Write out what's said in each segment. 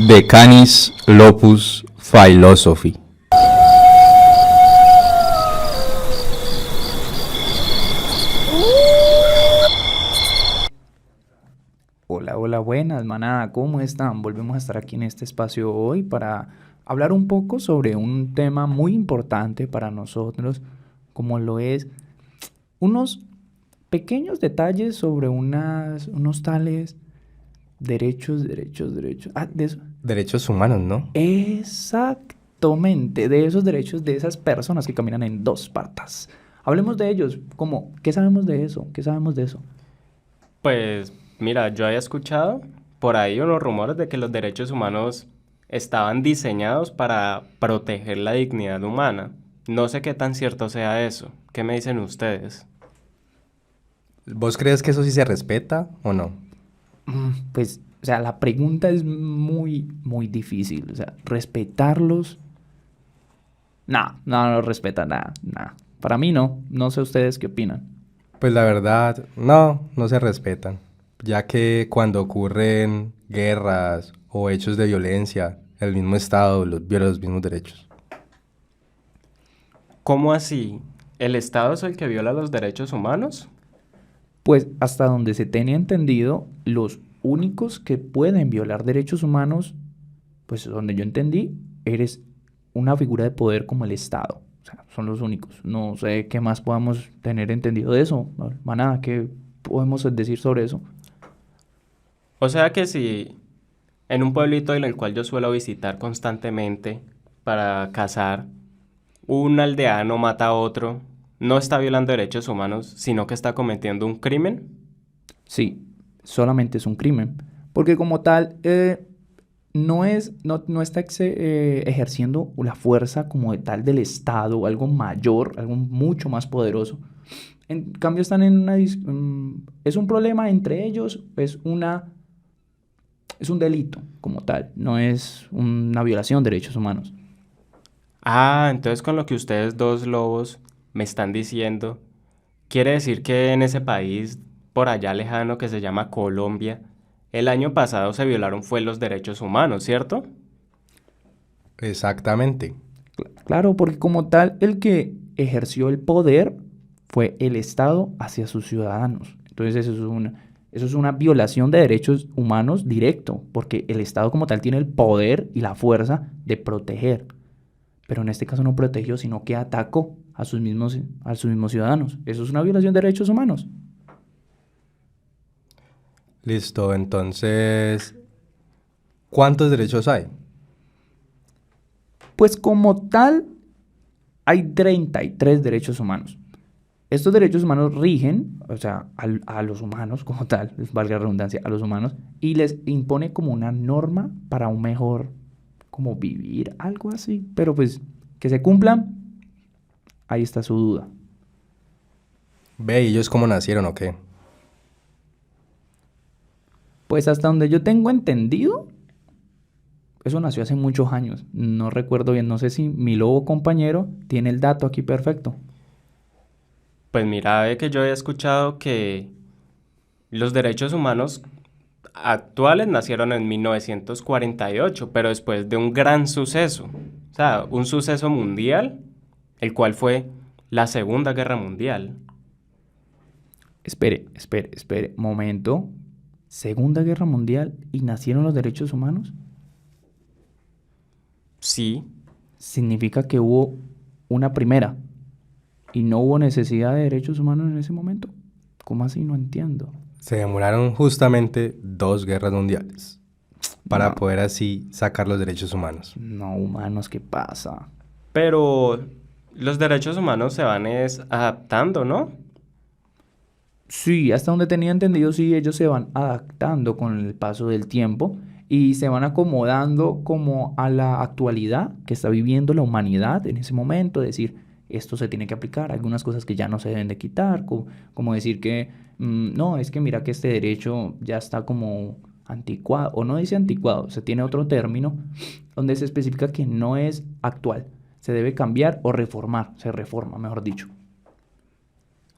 De Canis Lopus Philosophy. Hola, hola, buenas, manada, ¿cómo están? Volvemos a estar aquí en este espacio hoy para hablar un poco sobre un tema muy importante para nosotros, como lo es unos pequeños detalles sobre unos tales derechos. De eso. Derechos humanos, ¿no? Exactamente, de esos derechos de esas personas que caminan en dos patas. Hablemos de ellos, como, ¿qué sabemos de eso? ¿Qué sabemos de eso? Pues mira, yo había escuchado por ahí unos rumores de que los derechos humanos estaban diseñados para proteger la dignidad humana. No sé qué tan cierto sea eso. ¿Qué me dicen ustedes? ¿Vos crees que eso sí se respeta o no? Pues, o sea, la pregunta es muy, muy difícil. O sea, respetarlos. No respeta nada, nada. Para mí no. No sé ustedes qué opinan. Pues la verdad, no se respetan, ya que cuando ocurren guerras o hechos de violencia, el mismo Estado viola los mismos derechos. ¿Cómo así? ¿El Estado es el que viola los derechos humanos? Pues, hasta donde se tenía entendido, los únicos que pueden violar derechos humanos, pues donde yo entendí, eres una figura de poder como el Estado. O sea, son los únicos. No sé qué más podamos tener entendido de eso. Manada, ¿qué podemos decir sobre eso? O sea que si en un pueblito en el cual yo suelo visitar constantemente para cazar, un aldeano mata a otro, no está violando derechos humanos, sino que está cometiendo un crimen. Sí, solamente es un crimen. Porque como tal, no está ejerciendo la fuerza como de tal del Estado, algo mayor, algo mucho más poderoso. En cambio están en es un problema entre ellos, es un delito como tal, no es una violación de derechos humanos. Ah, entonces con lo que ustedes dos lobos me están diciendo, quiere decir que en ese país por allá lejano que se llama Colombia, el año pasado se violaron fue los derechos humanos, ¿cierto? Exactamente. Claro, porque como tal, el que ejerció el poder fue el Estado hacia sus ciudadanos. Entonces eso es una violación de derechos humanos directo, porque el Estado como tal tiene el poder y la fuerza de proteger. Pero en este caso no protegió, sino que atacó a sus mismos ciudadanos. Eso es una violación de derechos humanos. Listo, entonces, ¿cuántos derechos hay? Pues como tal, hay 33 derechos humanos. Estos derechos humanos rigen, o sea, a los humanos como tal, les valga la redundancia, a los humanos, y les impone como una norma para un mejor, como vivir, algo así. Pero pues, que se cumplan, ahí está su duda. Ve, ¿y ellos cómo nacieron o qué? Pues hasta donde yo tengo entendido, eso nació hace muchos años. No recuerdo bien, no sé si mi lobo compañero tiene el dato aquí perfecto. Pues mira, ve que yo he escuchado que los derechos humanos actuales nacieron en 1948, pero después de un gran suceso, o sea, un suceso mundial, el cual fue la Segunda Guerra Mundial. Espere, momento. Segunda Guerra Mundial y nacieron los derechos humanos. Sí, Significa que hubo una primera y no hubo necesidad de derechos humanos en ese momento. ¿Cómo así? No entiendo. Se demoraron justamente 2 guerras mundiales para No, poder así sacar los derechos humanos. no, humanos, ¿qué pasa? pero los derechos humanos se van es adaptando, ¿no? Sí, hasta donde tenía entendido, sí, ellos se van adaptando con el paso del tiempo y se van acomodando como a la actualidad que está viviendo la humanidad en ese momento, es decir, esto se tiene que aplicar, algunas cosas que ya no se deben de quitar, como decir que, no, es que mira que este derecho ya está como anticuado, o no dice anticuado, se tiene otro término donde se especifica que no es actual, se debe cambiar o reformar, se reforma, mejor dicho.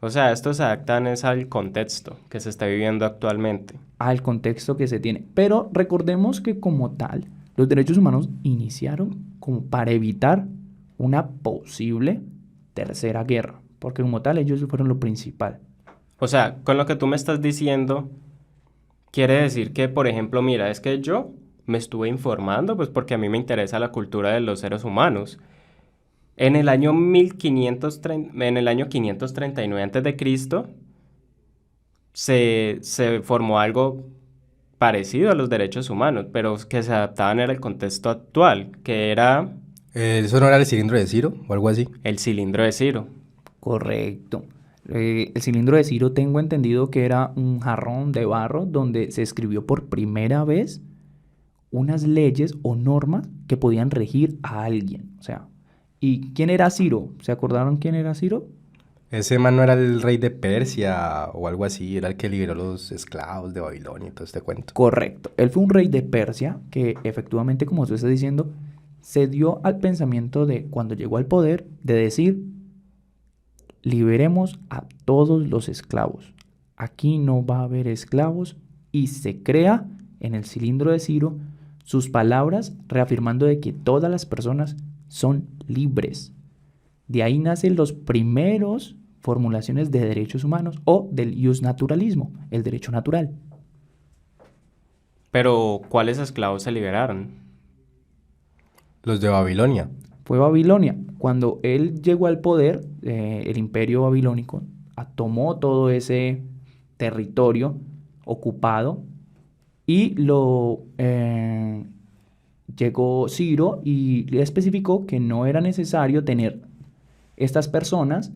O sea, estos se adaptan es al contexto que se está viviendo actualmente. Al contexto que se tiene. Pero recordemos que como tal, Los derechos humanos iniciaron como para evitar una posible tercera guerra, porque como tal ellos fueron lo principal. O sea, con lo que tú me estás diciendo, quiere decir que, por ejemplo, mira, es que yo me estuve informando, pues porque a mí me interesa la cultura de los seres humanos. En el año 1530, en el año 539 antes de Cristo, se formó algo parecido a los derechos humanos, pero que se adaptaban era el contexto actual, que era ¿Eso no era el cilindro de Ciro o algo así? el cilindro de Ciro. Correcto. El cilindro de Ciro tengo entendido que era un jarrón de barro donde se escribió por primera vez unas leyes o normas que podían regir a alguien. O sea, ¿y quién era Ciro? ¿Se acordaron quién era Ciro? Ese man no era el rey de Persia o algo así, era el que liberó los esclavos de Babilonia y todo este cuento. Correcto. Él fue un rey de Persia que efectivamente, como tú estás diciendo, se dio al pensamiento de, cuando llegó al poder, de decir, liberemos a todos los esclavos. Aquí no va a haber esclavos y se crea en el cilindro de Ciro sus palabras reafirmando de que todas las personas son libres. De ahí nacen los primeros formulaciones de derechos humanos o del iusnaturalismo, el derecho natural. Pero, ¿cuáles esclavos se liberaron? Los de Babilonia. Fue Babilonia. Cuando él llegó al poder, el imperio babilónico tomó todo ese territorio ocupado y llegó Ciro y le especificó que no era necesario tener estas personas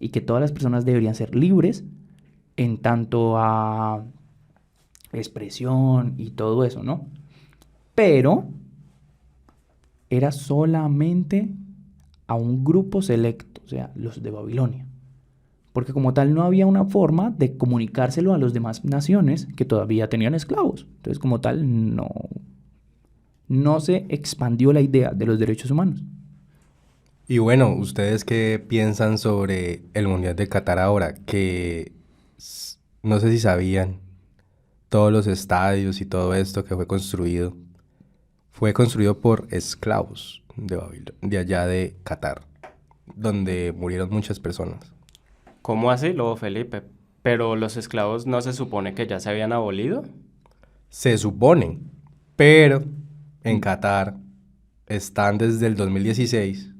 y que todas las personas deberían ser libres en tanto a expresión y todo eso, ¿no? Pero era solamente a un grupo selecto, o sea, los de Babilonia. Porque como tal no había una forma de comunicárselo a las demás naciones que todavía tenían esclavos. Entonces, como tal, no se expandió la idea de los derechos humanos. Y bueno, ¿ustedes qué piensan sobre el Mundial de Qatar ahora? Que no sé si sabían, todos los estadios y todo esto que fue construido por esclavos de allá de Qatar, donde murieron muchas personas. ¿Cómo así, Lobo Felipe? ¿Pero los esclavos no se supone que ya se habían abolido? Se supone, pero en Qatar están desde el 2016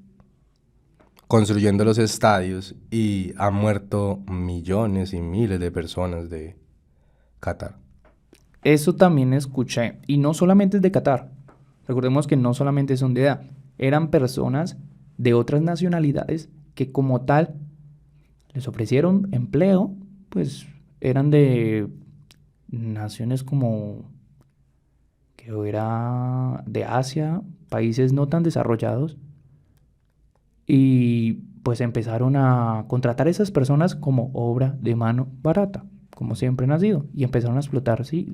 construyendo los estadios y han muerto millones y miles de personas de Qatar. Eso también escuché. Y no solamente es de Qatar. Recordemos que no solamente son de edad. Eran personas de otras nacionalidades que como tal les ofrecieron empleo. Pues eran de naciones como que era de Asia, países no tan desarrollados. Y pues empezaron a contratar a esas personas como obra de mano barata, como siempre han sido. Y empezaron a explotar, sí,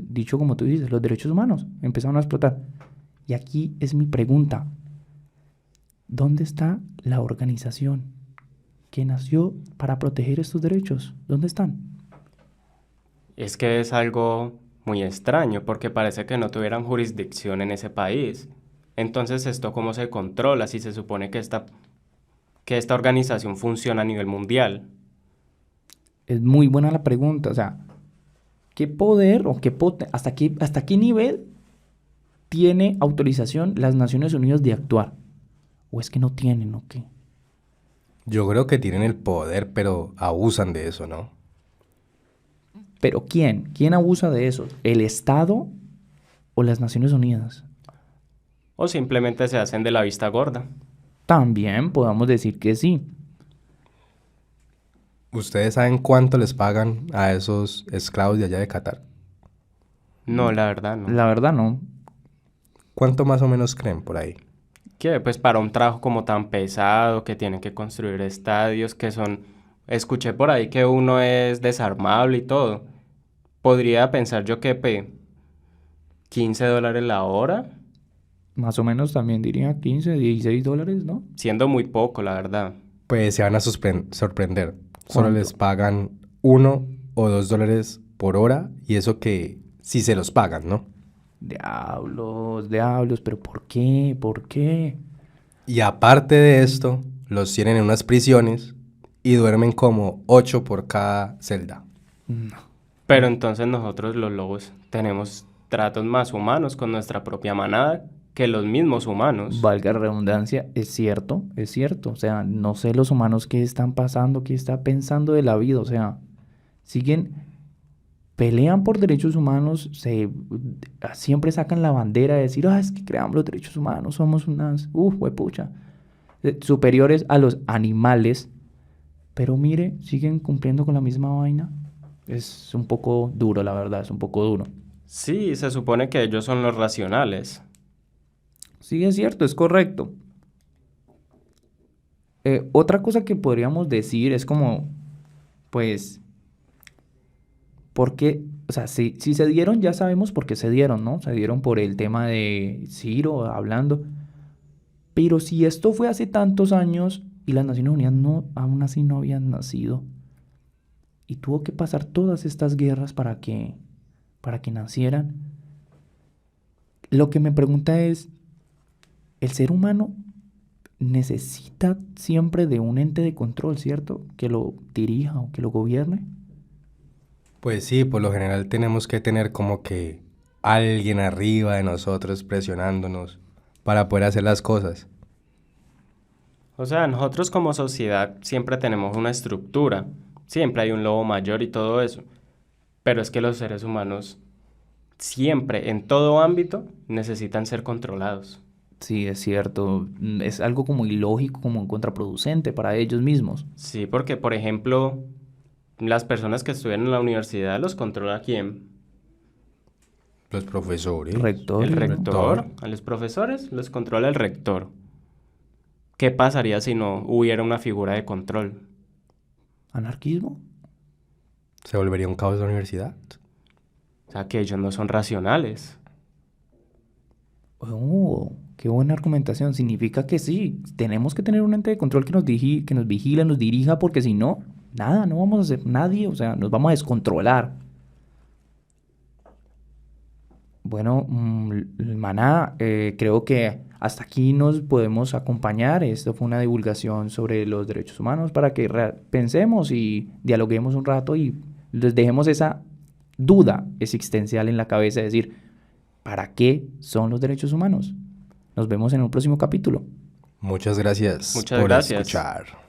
dicho como tú dices, los derechos humanos. Empezaron a explotar. Y aquí es mi pregunta. ¿Dónde está la organización que nació para proteger estos derechos? ¿Dónde están? Es que es algo muy extraño porque parece que no tuvieran jurisdicción en ese país. Entonces, ¿esto cómo se controla si se supone que esta organización funciona a nivel mundial? Es muy buena la pregunta. O sea, ¿qué poder o hasta qué nivel tiene autorización las Naciones Unidas de actuar? ¿O es que no tienen o qué? Yo creo que tienen el poder, pero abusan de eso, ¿no? ¿Pero quién? ¿Quién abusa de eso? ¿El Estado o las Naciones Unidas? ¿O simplemente se hacen de la vista gorda? También podamos decir que sí. ¿Ustedes saben cuánto les pagan a esos esclavos de allá de Qatar? No, la verdad no. La verdad no. ¿Cuánto más o menos creen por ahí? Que pues para un trabajo como tan pesado, que tienen que construir estadios, que son... Escuché por ahí que uno es desarmable y todo. Podría pensar yo que $15 la hora, Más o menos también diría 15, 16 dólares, ¿no? siendo muy poco, la verdad. Pues se van a sorprender. Solo ¿Cuánto? les pagan $1 o $2 por hora y eso que si se los pagan, ¿no? Diablos, diablos, pero ¿por qué? ¿Por qué? Y aparte de esto, los tienen en unas prisiones y duermen como 8 por cada celda. No. Pero entonces nosotros los lobos tenemos tratos más humanos con nuestra propia manada que los mismos humanos. Valga la redundancia, es cierto, es cierto. O sea, no sé los humanos qué están pasando, qué está pensando de la vida. O sea, siguen, pelean por derechos humanos, siempre sacan la bandera de decir, es que creamos los derechos humanos, somos unas, huepucha, superiores a los animales. Pero mire, siguen cumpliendo con la misma vaina. Es un poco duro, la verdad, es un poco duro. Sí, se supone que ellos son los racionales. Sí, es cierto, es correcto. Otra cosa que podríamos decir es como, pues, ¿por qué? O sea, si se dieron, ya sabemos por qué se dieron, ¿no? Se dieron por el tema de Ciro hablando. Pero si esto fue hace tantos años y las Naciones Unidas no, aún así no habían nacido, y tuvo que pasar todas estas guerras para que nacieran, lo que me pregunta es, ¿el ser humano necesita siempre de un ente de control, cierto? Que lo dirija o que lo gobierne. Pues sí, por lo general tenemos que tener como que alguien arriba de nosotros presionándonos para poder hacer las cosas. O sea, nosotros como sociedad siempre tenemos una estructura, siempre hay un lobo mayor y todo eso, pero es que los seres humanos siempre, en todo ámbito, necesitan ser controlados. Sí, es cierto. Es algo como ilógico, como contraproducente para ellos mismos. Sí, porque por ejemplo, las personas que estudian en la universidad los controla quién? Los profesores. Rector. El ¿no? rector. A los profesores los controla el rector. ¿Qué pasaría si no hubiera una figura de control? ¿Anarquismo? ¿Se volvería un caos la universidad? O sea, que ellos no son racionales. Oh, qué buena argumentación. Significa que sí, tenemos que tener un ente de control que que nos vigile, nos dirija, porque si no, nada, no vamos a hacer nadie, o sea, nos vamos a descontrolar. Bueno, Maná, creo que hasta aquí nos podemos acompañar. Esto fue una divulgación sobre los derechos humanos para que pensemos y dialoguemos un rato y les dejemos esa duda existencial en la cabeza de decir, ¿para qué son los derechos humanos? Nos vemos en un próximo capítulo. Muchas gracias Muchas por gracias. escuchar.